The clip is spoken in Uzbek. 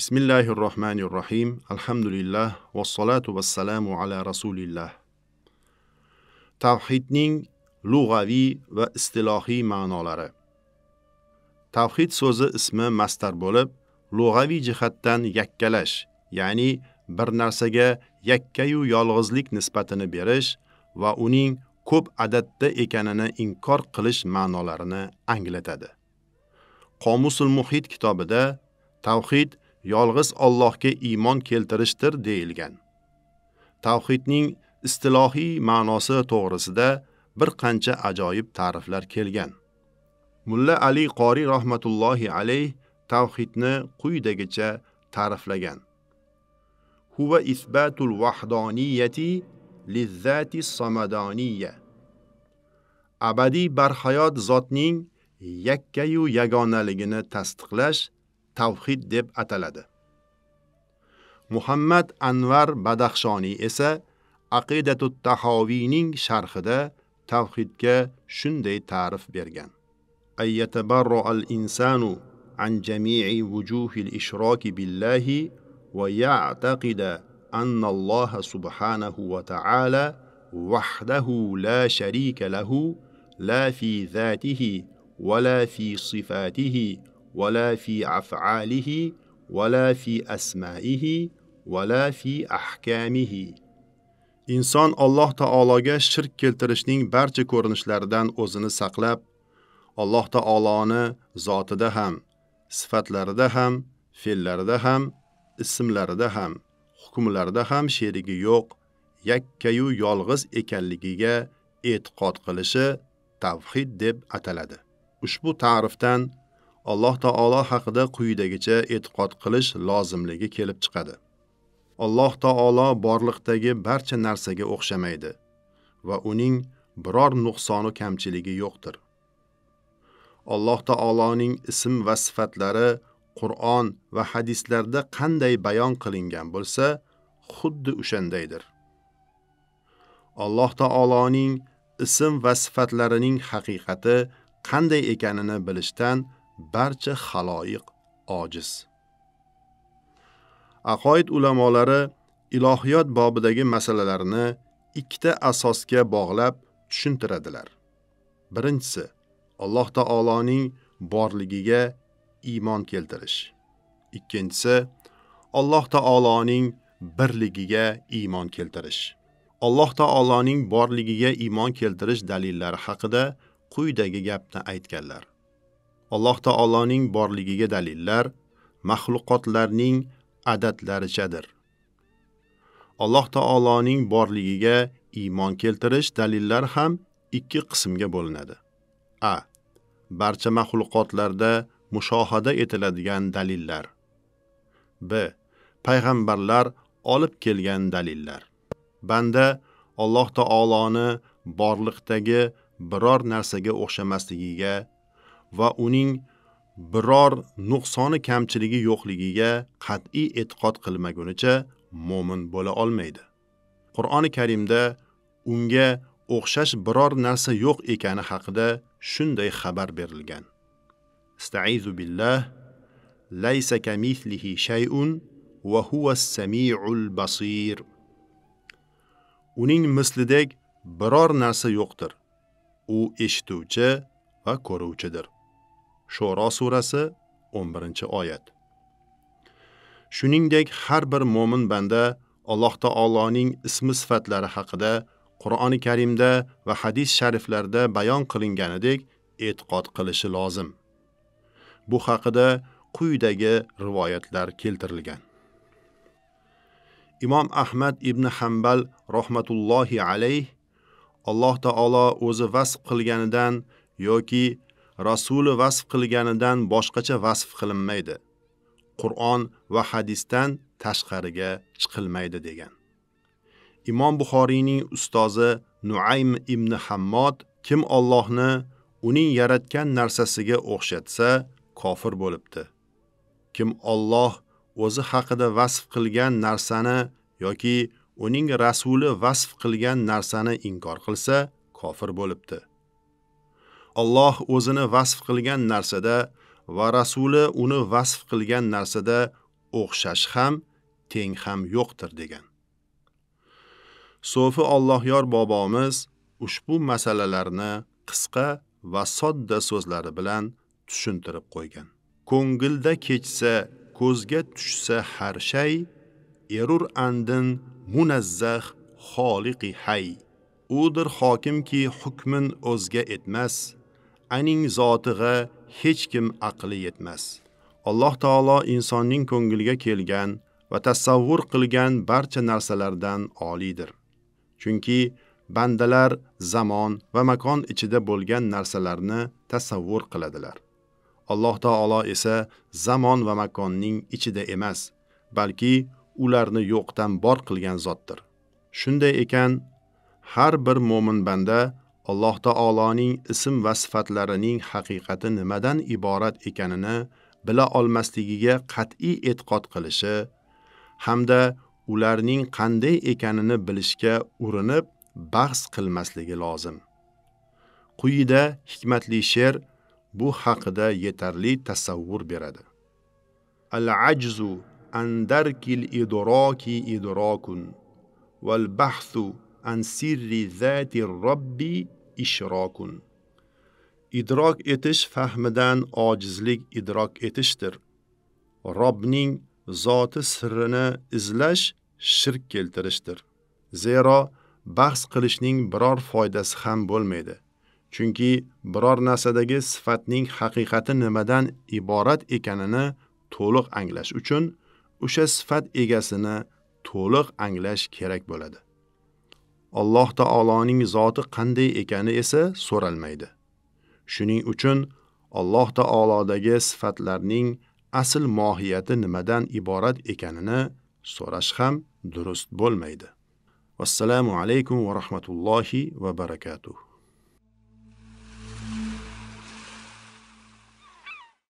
Bismillahirrohmanirrohim. Alhamdulillah vassalatu vassalamu ala rasulillah. Tavhidning lug'aviy va istilohiy ma'nolari. Tavhid so'zi ismi mastar bo'lib, lug'aviy jihatdan yakkalash, ya'ni bir narsaga yakkayu yolg'izlik nisbatini berish va uning ko'p adatda ekanini inkor qilish ma'nolarini anglatadi. Qomusul Muhit kitobida tavhid yolg'iz Allohga iymon keltirishdir deyilgan. Tavhidning istilohiy ma'nosi to'g'risida bir qancha ajoyib ta'riflar kelgan. Mulla Ali Qori rahmatullohi alayh tavhidni quyidagicha ta'riflagan. Huwa isbatul wahdaniyati lizzati samadaniyya. Abadiy barhayot zotning yakkayu yagonaligini tasdiqlash tavhid deb ataladi. Muhammad Anvar Badaxshoniy esa Aqidatut Tahoviyning sharhida tavhidga shunday ta'rif bergan. Ayyatabarra'al insanu an jami'i wujuhil ishraki billahi wa ya'taqida anna Allah subhanahu wa ta'ala wahdahu la sharika lahu la fi dhatihi wa la fi sifatihi ولا في أفعاله ولا في أسمائه ولا في أحكامه. Inson Alloh taologa shirk keltirishning barcha ko'rinishlaridan o'zini saqlab, Alloh taoloni zotida ham, sifatlarida ham, fe'llarida ham, ismlarida ham, hukmlarida ham sherigi yo'q, yakkayu yolg'iz ekanligiga e'tiqod qilishi tavhid deb ataladi. Ushbu ta'rifdan Alloh taolo haqida quyidagicha e'tiqod qilish lozimligi kelib chiqadi. Alloh taolo borliqdagi barcha narsaga o'xshamaydi va uning biror nuqsoni kamchiligi yo'qdir. Alloh taoloning ism va sifatlari Qur'on va hadislarda qanday bayon qilingan bo'lsa, xuddi o'shandaydir. Alloh taoloning ism va sifatlarining haqiqati qanday ekanini bilishdan barcha xaloyiq ojiz. Aqoid ulamolari ilohiyot bobidagi masalalarni ikkita asosga bog'lab tushuntiradilar. Birinchisi, Alloh taoloning borligiga iymon keltirish. Ikkinchisi, Alloh taoloning birligiga iymon keltirish. Alloh taoloning borligiga iymon keltirish dalillari haqida quyidagi gapni aytganlar. Alloh taoloning borligiga dalillar maxluqotlarning adatlarichadir. Alloh taoloning borligiga iymon keltirish dalillar ham ikki qismga bo'linadi. A. Barcha maxluqotlarda mushohada etiladigan dalillar. B. Payg'ambarlar olib kelgan dalillar. Banda Alloh taoloni borliqdagi biror narsaga o'xshamasligiga va uning biror nuqsoni kamchiligi yo'qligiga qat'iy e'tiqod qilmagunicha mo'min bo'la olmaydi. Qur'oni Karimda unga o'xshash biror narsa yo'q ekani haqida shunday xabar berilgan. Istaizu billah, laysa kamithlihi shay'un va huwas-sami'ul basir. Uning mislidek biror narsa yo'qdir. U eshituvchi va ko'ruvchidir. Shura surasi 11-oyat. Shuningdek, har bir mo'min banda Alloh taoloning ismi sifatlari haqida Qur'oni Karimda va hadis shariflarda bayon qilinganidek e'tiqod qilishi lozim. Bu haqida quyidagi rivoyatlar keltirilgan. Imom Ahmad ibn Hanbal rahmatullohi alayh Alloh taolo o'zi vasf qilganidan yoki Rasuli vasf qilganidan boshqacha vasf qilinmaydi. Qur'on va hadisdan tashqariga chiqilmaydi degan. Imom Buxoriyning ustozi Nuaym ibn Hammod kim Allohni uning yaratgan narsasiga o'xshatsa kofir bo'libdi. Kim Alloh o'zi haqida vasf qilgan narsani yoki uning rasuli vasf qilgan narsani inkor qilsa kofir bo'libdi. Alloh o'zini vasf qilgan narsada va rasuli uni vasf qilgan narsada o'xshash ham, teng ham yo'qdir degan. Sofi Allohyor bobomiz ushbu masalalarni qisqa va sodda so'zlari bilan tushuntirib qo'ygan. Ko'ngilda kechsa, ko'zga tushsa har shay, erur andin munazzah xoliqi hay. Udir hokimki hukmin o'zga etmas, aning zotig'a hech kim aqli yetmas. Alloh taolo insonning ko'ngiliga kelgan va tasavvur qilgan barcha narsalardan olidir. Chunki bandalar zamon va makon ichida bo'lgan narsalarni tasavvur qiladilar. Alloh taolo esa zamon va makonning ichida emas, balki ularni yo'qdan bor qilgan zotdir. Shunday ekan, har bir mo'min banda Alloh taoloning ism va sifatlarining haqiqati nimadan iborat ekanini bila olmasligiga qat'iy e'tiqod qilishi hamda ularning qanday ekanini bilishga urinib bahs qilmasligi lozim. Quyida hikmatli she'r bu haqida yetarli tasavvur beradi. Al-ajzu an darkil idraki idrakun wal bahthu an sirri zati robbi ishrakun. Idrok etish fahmidan ojizlik idrok etishdir. Robbning zoti sirrini izlash shirk keltirishdir. Zero bahs qilishning biror foydasi ham bo'lmaydi. Chunki biror narsadagi sifatning haqiqati nimadan iborat ekanini to'liq anglash uchun o'sha sifat egasini to'liq anglash kerak bo'ladi. Alloh taoloning zoti qanday ekani esa so'ralmaydi. Shuning uchun Alloh taolodagi sifatlarning asl mohiyati nimadan iborat ekanini so'rash ham durust bo'lmaydi. Assalomu alaykum va rahmatullohi va barakatuh.